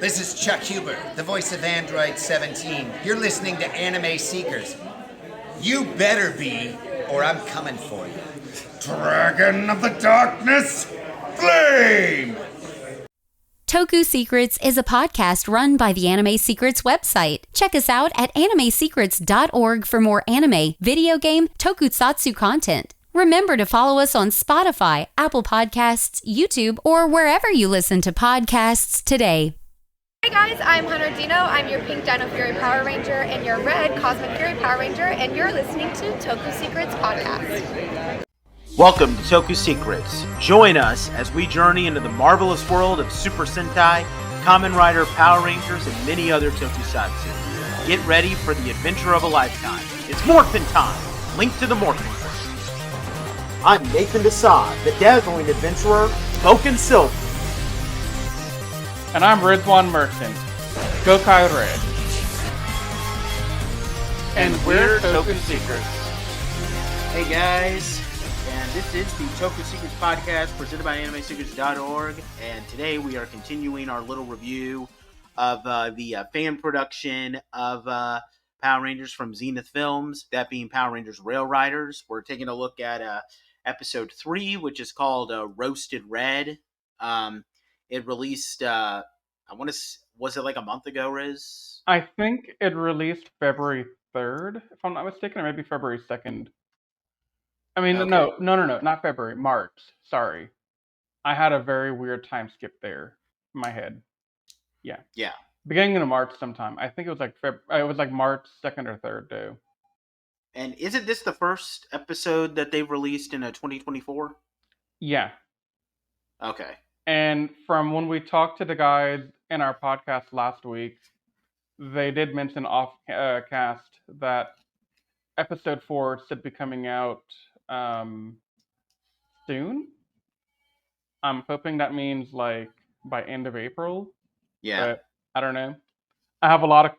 This is Chuck Huber, the voice of Android 17. You're listening to Anime Seekers. You better be, or I'm coming for you. Dragon of the Darkness, Flame! Toku Secrets is a podcast run by the Anime Secrets website. Check us out at animesecrets.org for more anime, video game, tokusatsu content. Remember to follow us on Spotify, Apple Podcasts, YouTube, or wherever you listen to podcasts today. Hey guys, I'm Hunter Dino. I'm your Pink Dino Fury Power Ranger and your Red Cosmic Fury Power Ranger, and you're listening to Toku Secrets podcast. Welcome to Toku Secrets. Join us as we journey into the marvelous world of Super Sentai, Kamen Rider, Power Rangers, and many other tokusatsu. Get ready for the adventure of a lifetime. It's Morphin time! Link to the Morphin. I'm Nathan Desai, the dazzling adventurer, Spoken Silver. And I'm Rizwan Merchant, Gokai Red. And we're Toku Secrets. Hey guys, and this is the Toku Secrets podcast presented by animesecrets.org, and today we are continuing our little review of the fan production of Power Rangers from Zenith Films, that being Power Rangers Rail Riders. We're taking a look at episode 3, which is called Roasted Red. It released, was it like a month ago, Riz? I think it released February 3rd, if I'm not mistaken, or maybe February 2nd. I mean, Okay. no, not February, March. Sorry. I had a very weird time skip there in my head. Yeah. Beginning of March sometime. I think it was like March 2nd or 3rd, too. And isn't this the first episode that they've released in 2024? Yeah. Okay. And from when we talked to the guys in our podcast last week, they did mention off cast that episode 4 should be coming out soon. I'm hoping that means like by end of April. Yeah. But I don't know. I have a lot of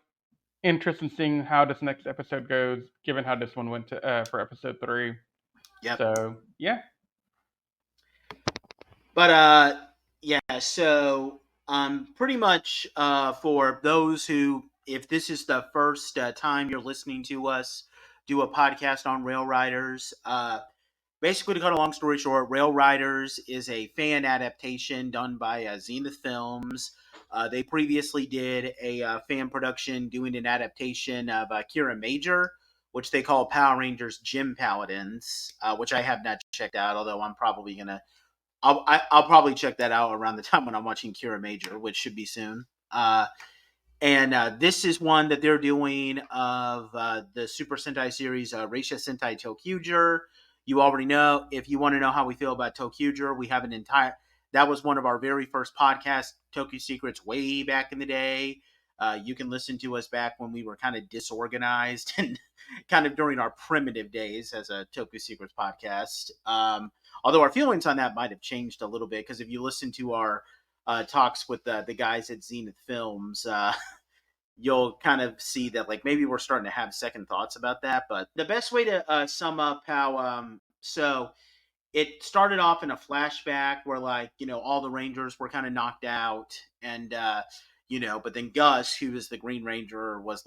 interest in seeing how this next episode goes, given how this one went to, for episode 3. Yep. So yeah. But so pretty much for those who, if this is the first time you're listening to us do a podcast on Rail Riders, basically to cut a long story short, Rail Riders is a fan adaptation done by Zenith Films. They previously did a fan production doing an adaptation of Kira Major, which they call Power Rangers Gym Paladins, which I have not checked out, although I'm probably going to I'll probably check that out around the time when I'm watching Kira Major, which should be soon. And this is one that they're doing of the Super Sentai series, Reisha Sentai toqger. You already know. If you want to know how we feel about toqger, we have that was one of our very first podcasts, Toku Secrets, way back in the day. You can listen to us back when we were kind of disorganized and kind of during our primitive days as a Toku Secrets podcast. Although our feelings on that might have changed a little bit, because if you listen to our talks with the guys at Zenith Films, you'll kind of see that like maybe we're starting to have second thoughts about that. But the best way to sum up how so it started off in a flashback where all the Rangers were kind of knocked out, and but then Gus, who was the Green Ranger, was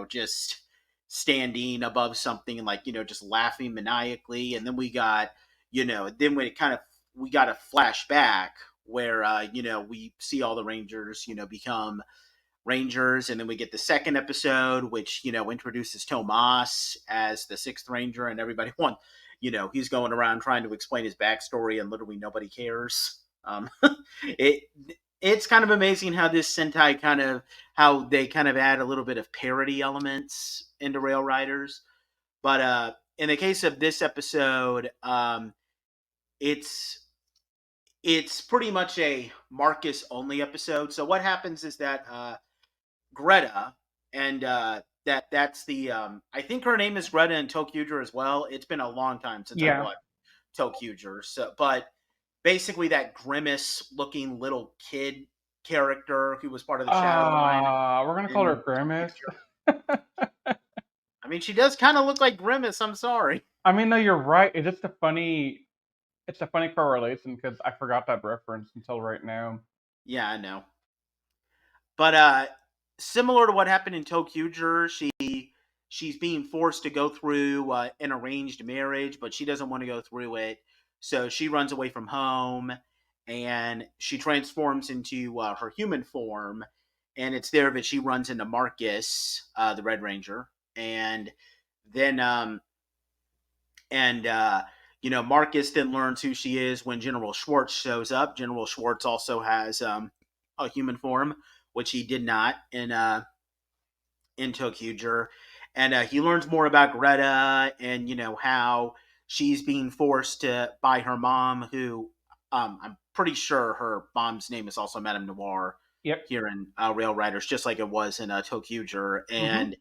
just standing above something and just laughing maniacally. And then we got we got a flashback where we see all the Rangers become Rangers, and then we get the second episode, which introduces Tomas as the 6th Ranger, and everybody he's going around trying to explain his backstory, and literally nobody cares. It's kind of amazing how this Sentai how they add a little bit of parody elements into Rail Riders. But in the case of this episode, it's pretty much a Marcus only episode. So what happens is that Greta, and that's the I think her name is Greta in toqger as well. It's been a long time since I watched toqger. So, but basically that Grimace looking little kid character who was part of the Shadow Line. We're gonna call her Grimace. I mean, she does kind of look like Grimace. I'm sorry. I mean, no, you're right. It's just a funny correlation because I forgot that reference until right now. Yeah, I know. But similar to what happened in toqger, she's being forced to go through an arranged marriage, but she doesn't want to go through it. So she runs away from home, and she transforms into her human form. And it's there that she runs into Marcus, the Red Ranger, and then Marcus then learns who she is when General Schwartz shows up. General Schwartz also has a human form, which he did not in toqger. And he learns more about Greta and how she's being forced to by her mom, who I'm pretty sure her mom's name is also Madame Noir. Yep. Here in Rail Riders, just like it was in toqger, and Mhm.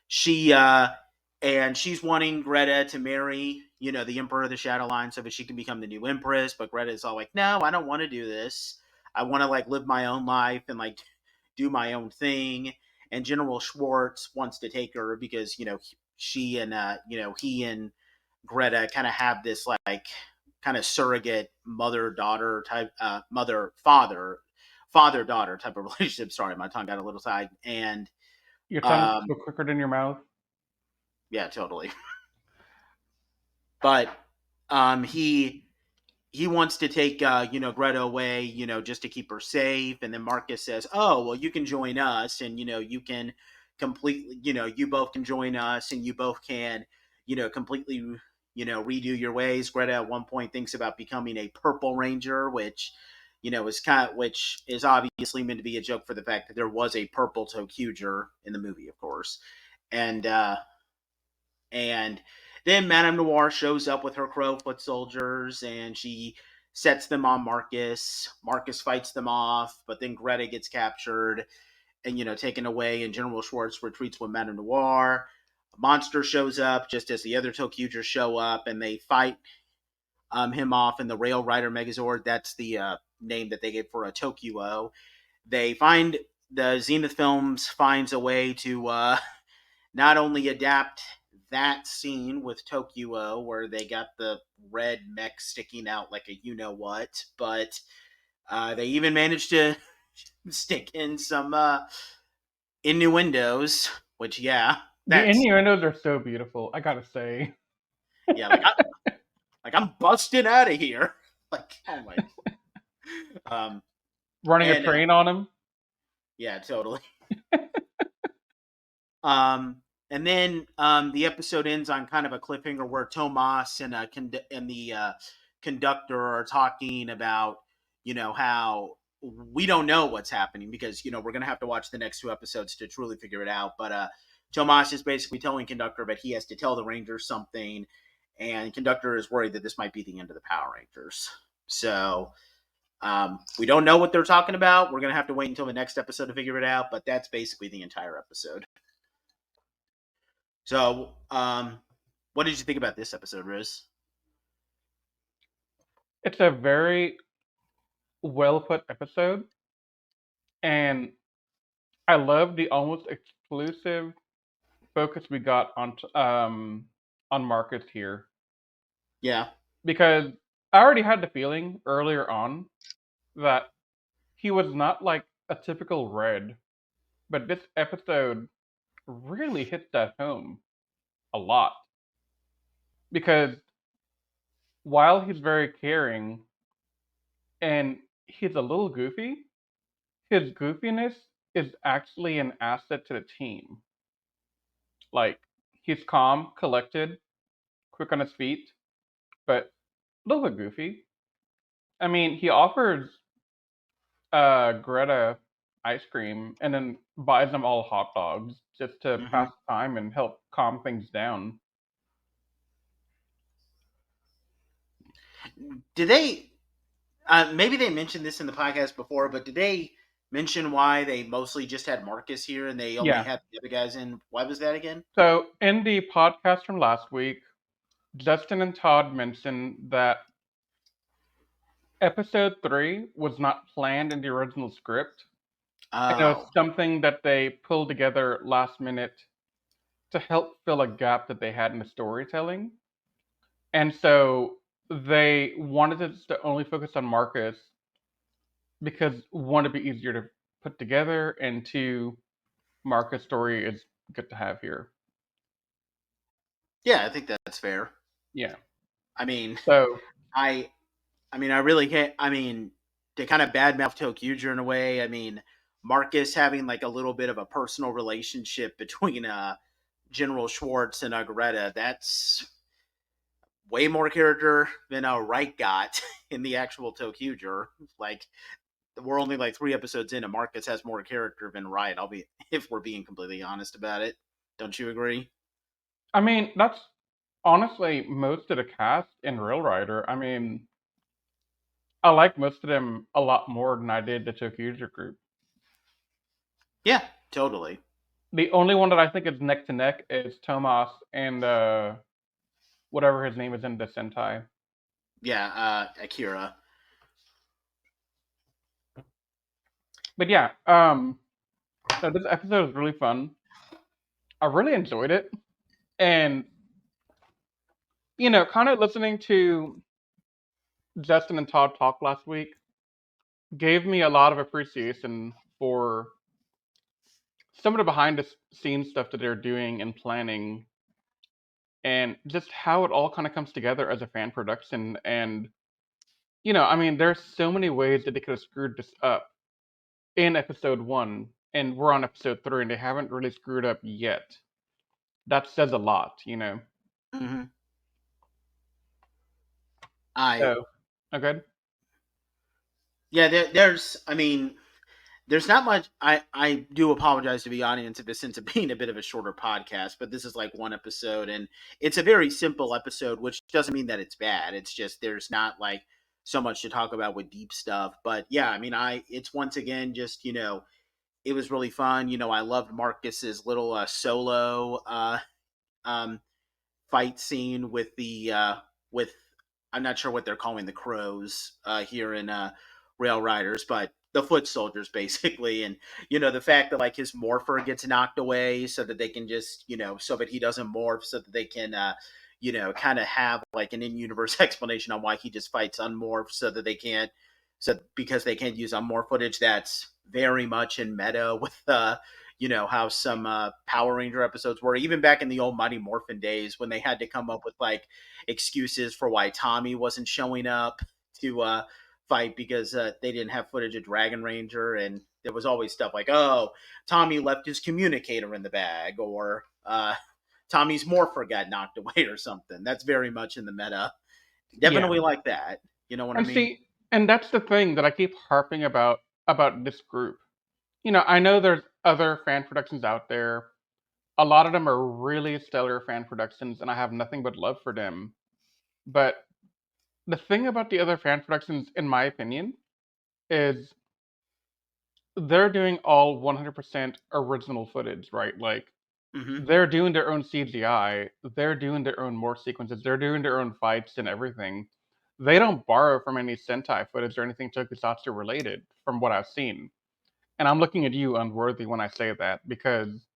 she and she's wanting Greta to marry, the Emperor of the Shadowline so that she can become the new Empress. But Greta's all like, no, I don't want to do this. I want to live my own life and do my own thing. And General Schwartz wants to take her because she and he and Greta kind of have this kind of surrogate mother daughter type father daughter type of relationship. Sorry, my tongue got a little tied. And Your tongue's go quicker than your mouth. Yeah, totally. But he wants to take Greta away, just to keep her safe. And then Marcus says, "Oh, well, you can join us, and you can completely, you both can join us, and you both can, completely, redo your ways." Greta at one point thinks about becoming a Purple Ranger, which which is obviously meant to be a joke for the fact that there was a purple toqger in the movie, of course, and then Madame Noir shows up with her Crowfoot soldiers, and she sets them on Marcus. Marcus fights them off, but then Greta gets captured and taken away, and General Schwartz retreats with Madame Noir. A monster shows up just as the other toqgers show up, and they fight him off in the Rail Rider Megazord. That's the name that they gave for a Tokuo. They find the Zenith Films finds a way to not only adapt that scene with Tokuo where they got the red mech sticking out like a you-know-what, but they even managed to stick in some innuendos, which, the innuendos are so beautiful, I gotta say. Yeah, I'm busting out of here. Oh my. Running a train on him? Yeah, totally. And then the episode ends on kind of a cliffhanger where Tomas and the conductor are talking about, how we don't know what's happening because, we're going to have to watch the next 2 episodes to truly figure it out. But Tomas is basically telling conductor that he has to tell the Rangers something, and conductor is worried that this might be the end of the Power Rangers. So we don't know what they're talking about. We're going to have to wait until the next episode to figure it out, but that's basically the entire episode. So, what did you think about this episode, Riz? It's a very well put episode, and I love the almost exclusive focus we got on Marcus here. Yeah, because I already had the feeling earlier on that he was not like a typical Red, but this episode really hits that home a lot. Because while he's very caring and he's a little goofy, his goofiness is actually an asset to the team. Like, he's calm, collected, quick on his feet, but a little bit goofy. I mean, he offers Greta ice cream and then buys them all hot dogs just to pass time and help calm things down. Did they? Maybe they mentioned this in the podcast before, but did they mention why they mostly just had Marcus here and they only had the other guys in? Why was that again? So in the podcast from last week, Justin and Todd mentioned that episode 3 was not planned in the original script. And it was something that they pulled together last minute to help fill a gap that they had in the storytelling. And so they wanted us to only focus on Marcus because one, it'd be easier to put together, and two, Marcus' story is good to have here. Yeah, I think that's fair. Yeah. I mean, So I really can't. I mean, to kind of badmouth toqger in a way. I mean, Marcus having like a little bit of a personal relationship between General Schwartz and Greta. That's way more character than Wright got in the actual toqger. Like, we're only like 3 episodes in, and Marcus has more character than Wright. If we're being completely honest about it. Don't you agree? I mean, that's honestly most of the cast in Real Rider. I mean, I like most of them a lot more than I did the toqger group. Yeah, totally. The only one that I think is neck to neck is Tomas and whatever his name is in the Sentai. Yeah, Akira. But yeah, this episode was really fun. I really enjoyed it, and kind of listening to Justin and Todd talk last week gave me a lot of appreciation for some of the behind the scenes stuff that they're doing and planning, and just how it all kind of comes together as a fan production. And I mean, there's so many ways that they could have screwed this up in episode 1, and we're on episode 3, and they haven't really screwed up yet. That says a lot, Mm-hmm. Okay. Yeah, there's not much. I do apologize to the audience if this ends up being a bit of a shorter podcast, but this is like 1 episode, and it's a very simple episode, which doesn't mean that it's bad. It's just there's not like so much to talk about with deep stuff. But yeah, I mean, it's once again just it was really fun. I loved Marcus's little solo fight scene with the with I'm not sure what they're calling the crows here in Rail Riders, but the foot soldiers basically, and the fact that like his morpher gets knocked away so that they can just so that he doesn't morph, so that they can kind of have like an in-universe explanation on why he just fights unmorphed, so that they can't because they can't use unmorph footage. That's very much in meta with how some Power Ranger episodes were, even back in the old Mighty Morphin days when they had to come up with like excuses for why Tommy wasn't showing up to fight because they didn't have footage of Dragon Ranger, and there was always stuff like, oh, Tommy left his communicator in the bag, or Tommy's morpher got knocked away or something. That's very much in the meta. Definitely like that. You know what I mean? See, and that's the thing that I keep harping about this group. I know there's other fan productions out there. A lot of them are really stellar fan productions, and I have nothing but love for them. But the thing about the other fan productions, in my opinion, is they're doing all 100% original footage, right? Like, they're doing their own CGI, they're doing their own morph sequences, they're doing their own fights and everything. They don't borrow from any Sentai footage or anything tokusatsu related, from what I've seen. And I'm looking at you, Unworthy, when I say that, because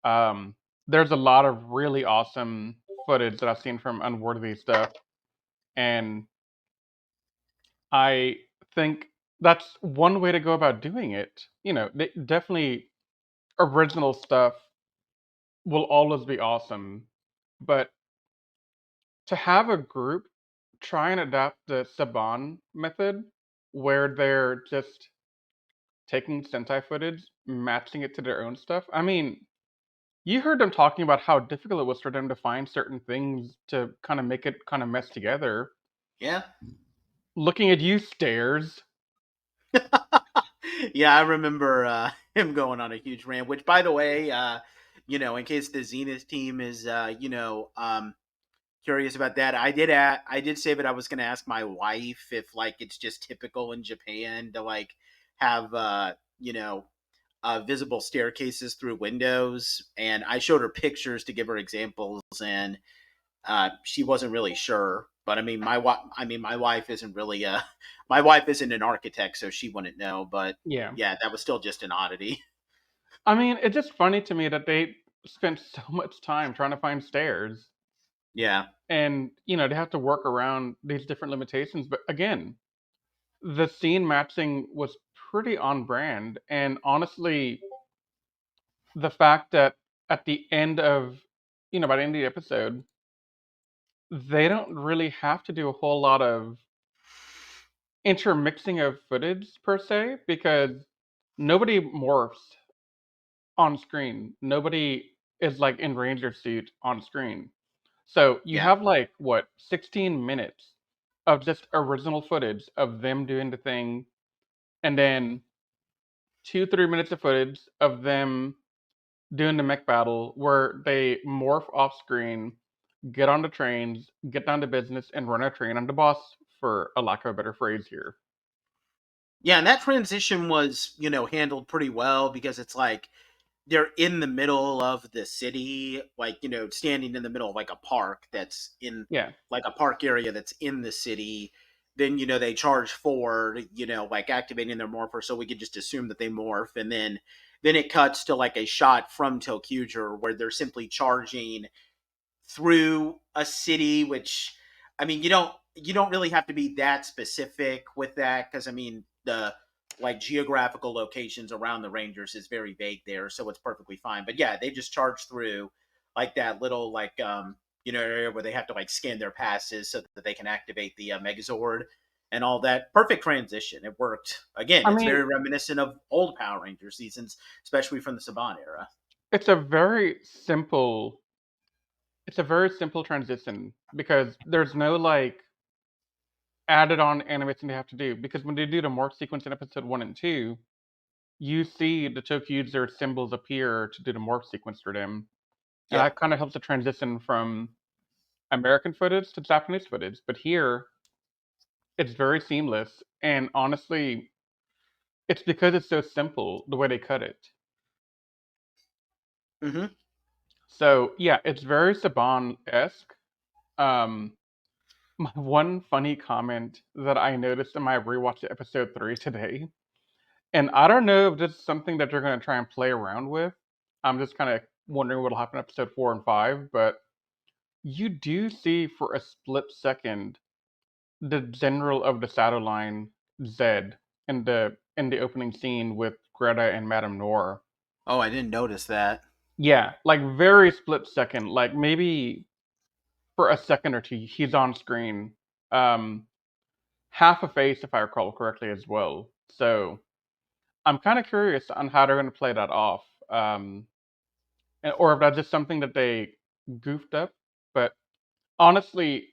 there's a lot of really awesome footage that I've seen from Unworthy stuff, and I think that's one way to go about doing it. Definitely original stuff will always be awesome, but to have a group try and adapt the Saban method, where they're just taking Sentai footage, matching it to their own stuff. I mean, you heard them talking about how difficult it was for them to find certain things to kind of make it kind of mesh together. Yeah. Looking at you, Stairs. Yeah, I remember him going on a huge rant, which, by the way, in case the Zenith team is, curious about that, I did say that I was going to ask my wife if, like, it's just typical in Japan to, like, have, visible staircases through windows. And I showed her pictures to give her examples, and she wasn't really sure. But I mean, my wife isn't really my wife isn't an architect, so she wouldn't know. But Yeah, that was still just an oddity. I mean, it's just funny to me that they spent so much time trying to find stairs. Yeah. And, they have to work around these different limitations. But again, the scene matching was pretty on brand. And honestly, the fact that at the end of, by the end of the episode, they don't really have to do a whole lot of intermixing of footage per se, because nobody morphs on screen. Nobody is like in ranger suit on screen. So you Yeah. have like what, 16 minutes of just original footage of them doing the thing, and then 2-3 minutes of footage of them doing the mech battle where they morph off screen, get on the trains, get down to business, and run a train on the boss, for a lack of a better phrase here. Yeah, and that transition was, handled pretty well, because it's like they're in the middle of the city, like, standing in the middle of like a park that's in like a park area that's in the city. Then, they charge forward, like activating their morpher, so we could just assume that they morph. And then it cuts to like a shot from toqger where they're simply charging through a city, which, I mean, you don't really have to be that specific with that, because I mean, the like geographical locations around the Rangers is very vague there, so it's perfectly fine. But yeah, they just charge through like that little like area where they have to like scan their passes so that they can activate the Megazord and all that. Perfect transition. It worked. Again, it's very reminiscent of old Power Ranger seasons, especially from the Saban era. It's a very simple transition, because there's no like added on animation they have to do, because when they do the morph sequence in episode 1 and 2, you see the toqger symbols appear to do the morph sequence for them. And that kind of helps the transition from American footage to Japanese footage. But here, it's very seamless, and honestly, it's because it's so simple the way they cut it. Mm-hmm. So yeah, it's very Saban-esque. My one funny comment that I noticed in my rewatch of episode 3 today, and I don't know if this is something that they're going to try and play around with. I'm just kind of wondering what'll happen in episode 4 and 5, but you do see for a split second the general of the Shadow Line, Zed, in the opening scene with Greta and Madame Noir. Oh, I didn't notice that. Yeah, like very split second, like maybe for a second or two, he's on screen. Half a face, if I recall correctly, as well. So I'm kind of curious on how they're going to play that off, or if that's just something that they goofed up. But honestly,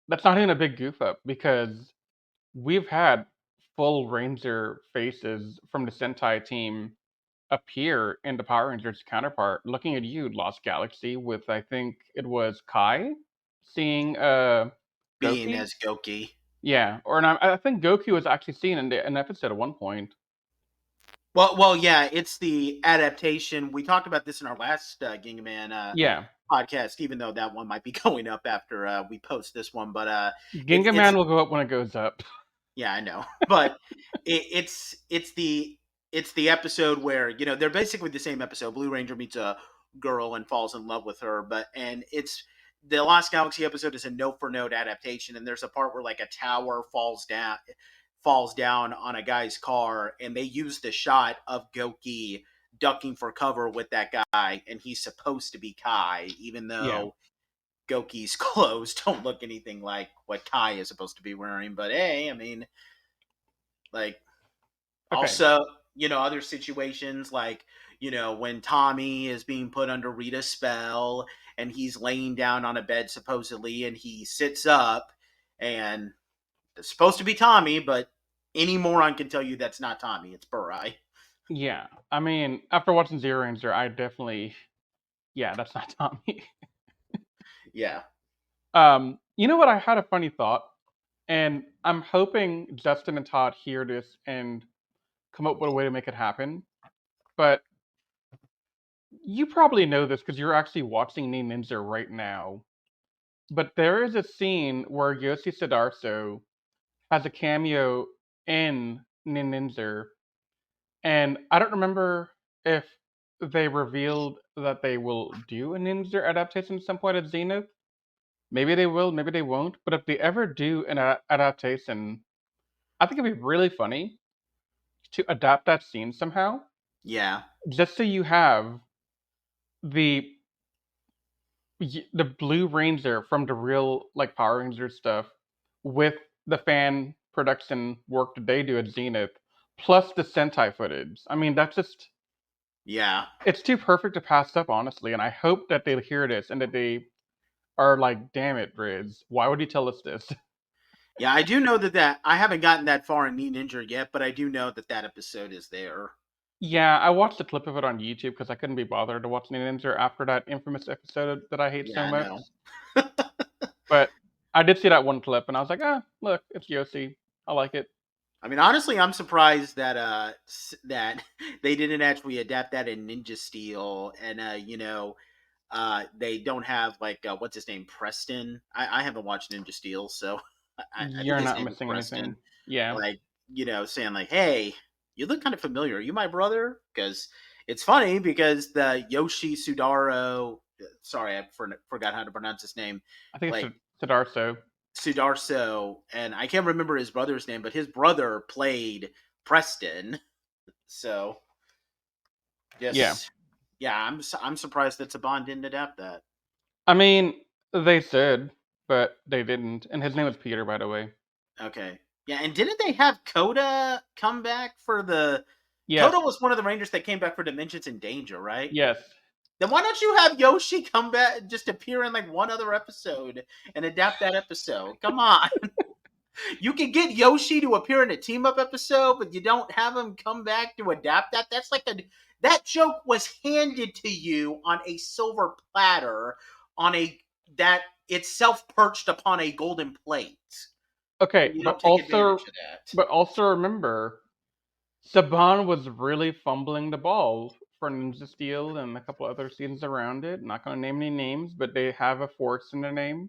that's not even a big goof up, because we've had full Ranger faces from the Sentai team appear in the Power Rangers counterpart. Looking at you, Lost Galaxy, with I think it was Kai seeing Being Goki? as Goki. Yeah, or I think Goku was actually seen in an episode at one point. Well, yeah, it's the adaptation. We talked about this in our last Gingaman podcast, even though that one might be going up after we post this one. But Gingaman will go up when it goes up. Yeah, I know, but it's the episode where they're basically the same episode. Blue Ranger meets a girl and falls in love with her, and it's the Lost Galaxy episode is a note for note adaptation, and there's a part where like a tower falls down on a guy's car, and they use the shot of Goki ducking for cover with that guy, and he's supposed to be Kai, even though Goki's clothes don't look anything like what Kai is supposed to be wearing. But hey, I mean, like, also, other situations like, when Tommy is being put under Rita's spell and he's laying down on a bed supposedly, and he sits up, and it's supposed to be Tommy, but any moron can tell you that's not Tommy. It's Burai. Yeah, I mean, after watching Zero Ranger, I definitely, that's not Tommy. Yeah. You know what? I had a funny thought, and I'm hoping Justin and Todd hear this and come up with a way to make it happen. But you probably know this because you're actually watching Ninja right now. But there is a scene where Yossi Sidarso has a cameo in Ninja, and I don't remember if they revealed that they will do a Ninja adaptation at some point at Zenith. Maybe they will, maybe they won't. But if they ever do an adaptation, I think it'd be really funny to adapt that scene somehow. Yeah. Just so you have the the Blue Ranger from the real like Power Ranger stuff with the fan production work that they do at Zenith, plus the Sentai footage. I mean, that's just Yeah. it's too perfect to pass up, honestly. And I hope that they hear this and that they are like, "Damn it, Riz, why would you tell us this?" Yeah, I do know that I haven't gotten that far in Need Ninja yet, but I do know that episode is there. Yeah, I watched a clip of it on YouTube because I couldn't be bothered to watch Ninja after that infamous episode that I hate Yeah, so I much. know. But I did see that one clip, and I was like, look, it's Yossi. I like it. I mean, honestly, I'm surprised that that they didn't actually adapt that in Ninja Steel, and they don't have like what's his name, Preston. I haven't watched Ninja Steel, so I think You're his not name is missing anything. Preston. Yeah. Like saying like, "Hey, you look kind of familiar. Are you my brother?" Because it's funny because the Yoshi Sudaro. Sorry, I forgot how to pronounce his name. I think Like it's Siddhartho. Sudarso, and I can't remember his brother's name, but his brother played Preston. So, Yeah. I'm surprised that Saban didn't adapt that. I mean, they said, but they didn't. And his name was Peter, by the way. Okay, yeah, and didn't they have Coda come back for the? Yes. Coda was one of the Rangers that came back for Dimensions in Danger, right? Yes. Then why don't you have Yoshi come back, just appear in like one other episode and adapt that episode? Come on. You can get Yoshi to appear in a team up episode, but you don't have him come back to adapt that. That's like that joke was handed to you on a silver platter, that itself perched upon a golden plate. Okay, You but don't take advantage of that. also remember, Saban was really fumbling the ball for Ninja Steel and a couple other seasons around it. Not going to name any names, but they have a force in their name.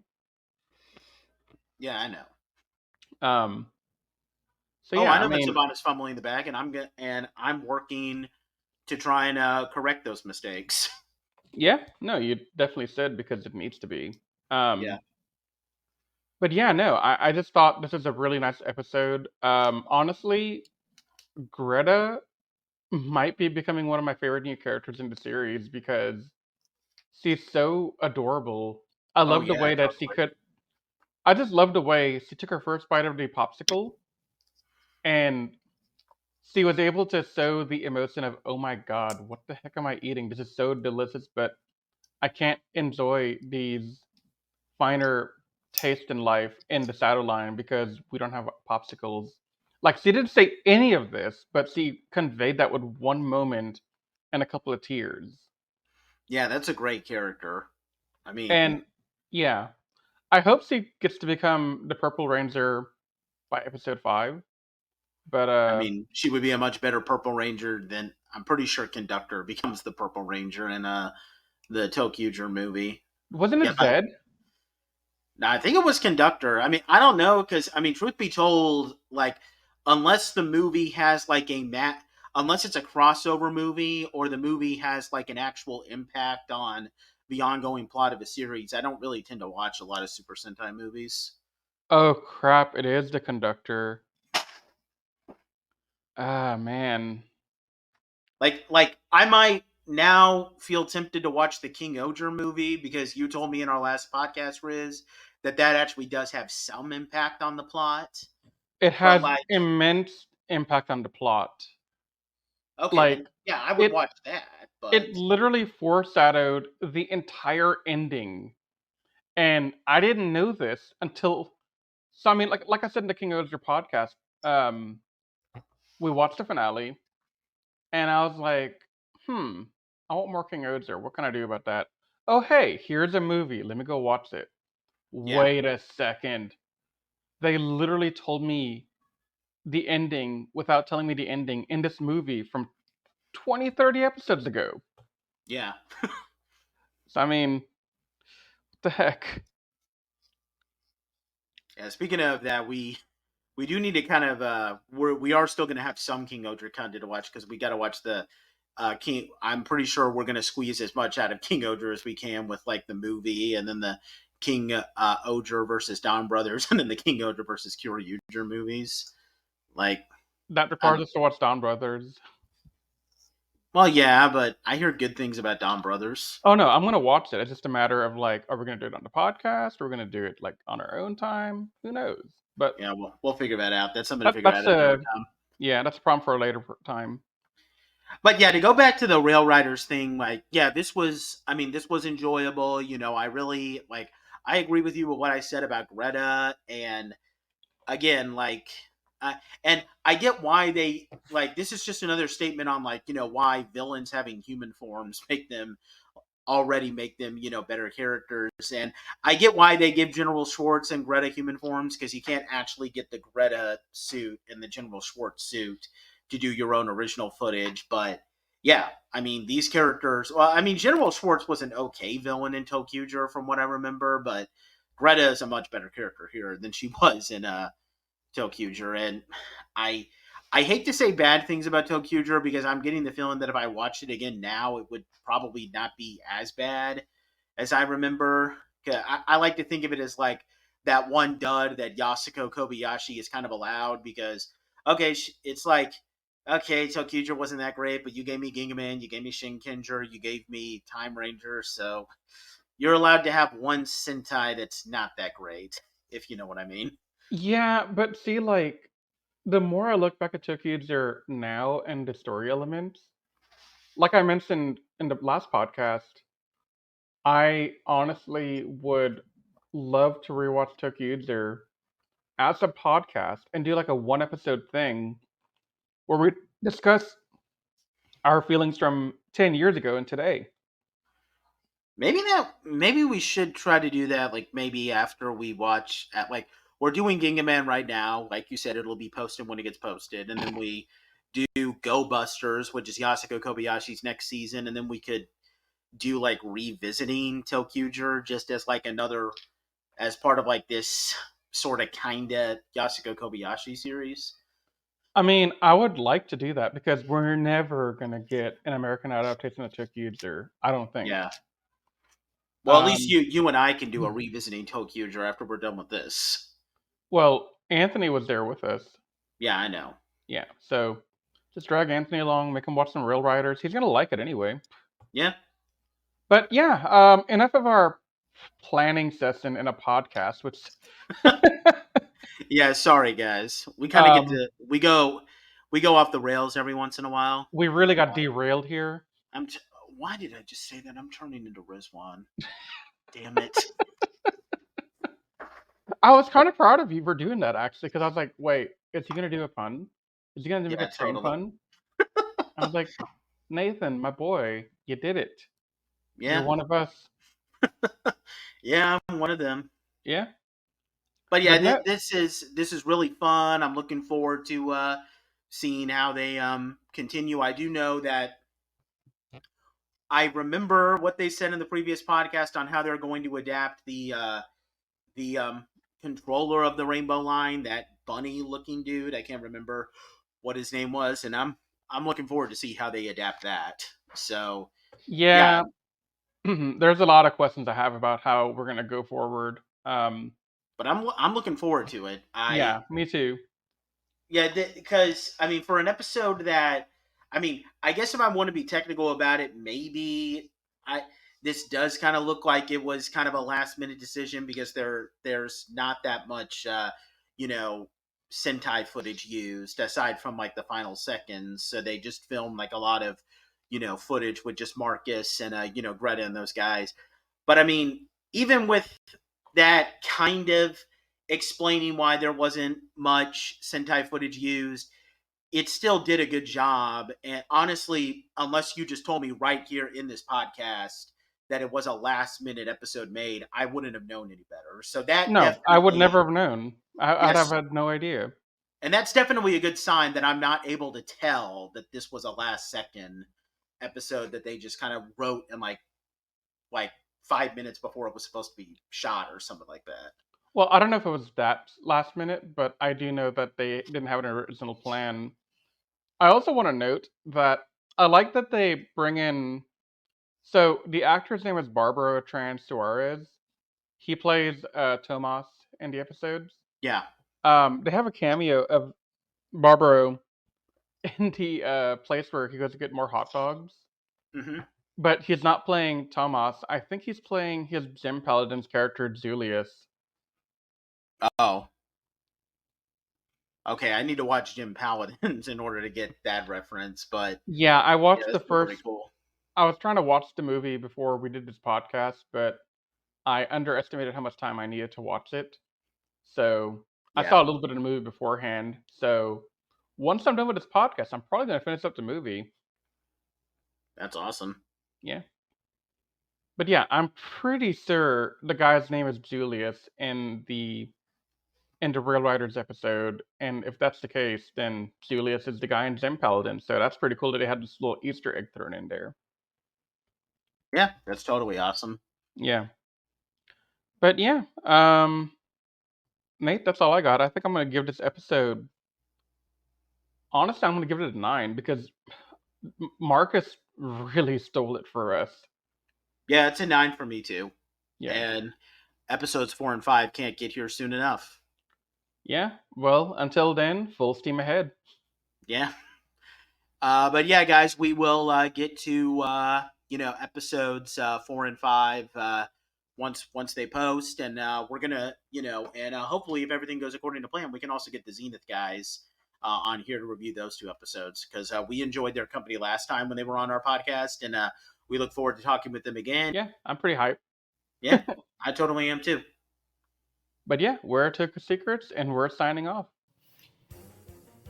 Yeah, I know. So yeah, I know that Saban is fumbling the bag, and I'm working to try and correct those mistakes. Yeah, no, you definitely said because it needs to be. Yeah. But yeah, no, I just thought this is a really nice episode. Honestly, Greta might be becoming one of my favorite new characters in the series because she's so adorable. I love the way that she could. I just love the way she took her first bite of the popsicle and she was able to show the emotion of, oh my god, what the heck am I eating? This is so delicious, but I can't enjoy these finer taste in life in the shadow line because we don't have popsicles. Like, she didn't say any of this, but she conveyed that with one moment and a couple of tears. Yeah, that's a great character. I mean, And yeah, I hope she gets to become the Purple Ranger by episode 5. But I mean, she would be a much better Purple Ranger than I'm pretty sure Conductor becomes the Purple Ranger in the toqger movie. wasn't it Zed? No, I think it was Conductor. I mean, I don't know because I mean, truth be told, like unless the movie has like unless it's a crossover movie or the movie has like an actual impact on the ongoing plot of a series, I don't really tend to watch a lot of Super Sentai movies. Oh crap! It is the Conductor. Ah man. Like I might now feel tempted to watch the King Oger movie because you told me in our last podcast, Riz, that actually does have some impact on the plot. It has immense impact on the plot. Okay, like, then, yeah, I would watch that. But it literally foreshadowed the entire ending, and I didn't know this until. So I mean, like I said in the King Oger podcast, we watched the finale, and I was like, I want more King Oger. What can I do about that? Oh hey, here's a movie. Let me go watch it. Yeah. Wait a second. They literally told me the ending without telling me the ending in this movie from 20, 30 episodes ago. Yeah. So, I mean, what the heck? Yeah, speaking of that, we do need to kind of we are still going to have some King Oger content to watch because we got to watch the King. I'm pretty sure we're going to squeeze as much out of King Oger as we can with like the movie and then the King Oger versus Don Brothers and then the King Oger versus Kyoryuger movies. Like, That requires us to watch Dawn Brothers. Well, yeah, but I hear good things about Dawn Brothers. Oh no, I'm gonna watch it. It's just a matter of like, are we gonna do it on the podcast? Or are we gonna do it like on our own time? Who knows? But Yeah, we'll figure that out. That's something to figure that's out at another time. yeah, that's a problem for a later time. But yeah, to go back to the Rail Riders thing, like, yeah, this was enjoyable. I really I agree with you with what I said about Greta, and again, and I get why they this is just another statement on why villains having human forms make them better characters. And I get why they give General Schwartz and Greta human forms, because you can't actually get the Greta suit and the General Schwartz suit to do your own original footage. But yeah, I mean, these characters, well, I mean, General Schwartz was an okay villain in toqger from what I remember, but Greta is a much better character here than she was in toqger. And I hate to say bad things about toqger, because I'm getting the feeling that if I watched it again now, it would probably not be as bad as I remember. I like to think of it as like that one dud that Yasuko Kobayashi is kind of allowed, because okay, it's like, okay, toqger wasn't that great, but you gave me Gingaman, you gave me Shinkenger, you gave me Time Ranger, so you're allowed to have one Sentai that's not that great, if you know what I mean. Yeah, but see, like, the more I look back at toqger now and the story elements, like I mentioned in the last podcast, I honestly would love to rewatch toqger as a podcast and do like a one episode thing where we discuss our feelings from 10 years ago and today. Maybe we should try to do that, like maybe after we watch we're doing Gingaman right now. Like you said, it'll be posted when it gets posted, and then we do Go Busters, which is Yasuko Kobayashi's next season, and then we could do like revisiting toqger just as like another, as part of like this sort of kinda Yasuko Kobayashi series. I mean, I would like to do that because we're never gonna get an American adaptation of toqger. I don't think. Yeah. Well, at least Um, you and I can do a revisiting toqger after we're done with this. well, Anthony was there with us. Yeah, I know. Yeah, so just drag Anthony along, make him watch some Rail Riders. He's gonna like it anyway. Yeah. But yeah, enough of our planning session in a podcast, which Yeah, sorry guys. We kind of get to we go off the rails every once in a while. we really got derailed here. Why did I just say that? I'm turning into Rizwan. Damn it. I was kind of proud of you for doing that actually, because I was like, wait, is he gonna do a pun? Is he gonna make a train pun? I was like, Nathan, my boy, you did it. Yeah. You're one of us. Yeah, I'm one of them. Yeah. But yeah, this is really fun. I'm looking forward to seeing how they continue. I do know that I remember what they said in the previous podcast on how they're going to adapt the controller of the Rainbow Line, that bunny looking dude. I can't remember what his name was, and I'm looking forward to see how they adapt that. So yeah. There's a lot of questions I have about how we're gonna go forward. But I'm looking forward to it. Yeah, me too. Yeah, because I mean, for an episode that, I mean, I guess if I want to be technical about it, maybe this does kind of look like it was kind of a last minute decision, because there's not that much Sentai footage used aside from like the final seconds. So they just filmed like a lot of footage with just Marcus and Greta and those guys. But I mean, even with that kind of explaining why there wasn't much Sentai footage used, it still did a good job. And honestly, unless you just told me right here in this podcast that it was a last minute episode made, I wouldn't have known any better. So that No, I would never have known. I'd have had no idea. And that's definitely a good sign that I'm not able to tell that this was a last second episode that they just kind of wrote in like 5 minutes before it was supposed to be shot or something like that. Well, I don't know if it was that last minute, but I do know that they didn't have an original plan. I also want to note that I like that they bring in. So the actor's name is Barbaro Trans Suarez. He plays Tomas in the episodes. Yeah. They have a cameo of Barbaro in the place where he goes to get more hot dogs. Mm-hmm. But he's not playing Tomas. I think he's playing his Jim Paladin's character, Julius. Oh. Okay, I need to watch Jim Paladins in order to get that reference, but... Yeah, I watched the first... Pretty cool. I was trying to watch the movie before we did this podcast, but I underestimated how much time I needed to watch it. So I saw a little bit of the movie beforehand. So once I'm done with this podcast, I'm probably going to finish up the movie. That's awesome. Yeah. But yeah, I'm pretty sure the guy's name is Julius in the Real Riders episode. And if that's the case, then Julius is the guy in Jim Paladin. So that's pretty cool that they had this little Easter egg thrown in there. Yeah, that's totally awesome. Yeah. But yeah, Nate, that's all I got. I think I'm going to give this episode... Honestly, I'm going to give it a 9 because Marcus really stole it for us. Yeah, it's a 9 for me too. Yeah. And episodes 4 and 5 can't get here soon enough. Yeah, well, until then, full steam ahead. Yeah. But yeah, guys, we will get to, episodes 4 and 5 once they post. And we're going to, and hopefully if everything goes according to plan, we can also get the Zenith guys on here to review those 2 episodes because we enjoyed their company last time when they were on our podcast, and we look forward to talking with them again. Yeah, I'm pretty hyped. Yeah, I totally am too. But yeah, we're Toku Secrets, and we're signing off.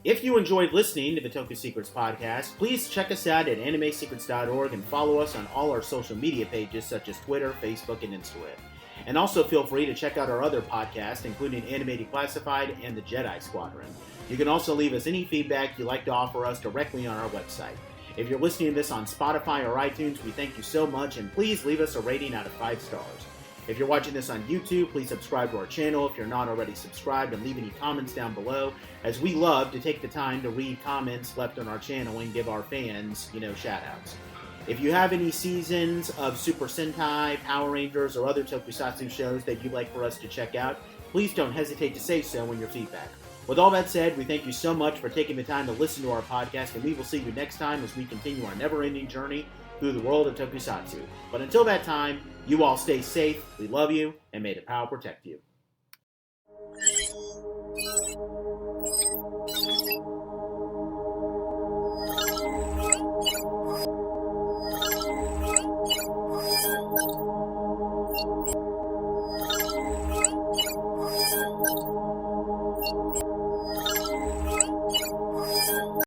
If you enjoyed listening to the Toku Secrets podcast, please check us out at animesecrets.org and follow us on all our social media pages such as Twitter, Facebook, and Instagram. And also feel free to check out our other podcasts, including Anime Declassified and the Jedi Squadron. You can also leave us any feedback you'd like to offer us directly on our website. If you're listening to this on Spotify or iTunes, we thank you so much, and please leave us a rating out of 5 stars. If you're watching this on YouTube, please subscribe to our channel if you're not already subscribed, and leave any comments down below, as we love to take the time to read comments left on our channel and give our fans, shout-outs. If you have any seasons of Super Sentai, Power Rangers, or other tokusatsu shows that you'd like for us to check out, please don't hesitate to say so in your feedback. With all that said, we thank you so much for taking the time to listen to our podcast, and we will see you next time as we continue our never-ending journey through the world of tokusatsu. But until that time, you all stay safe, we love you, and may the power protect you.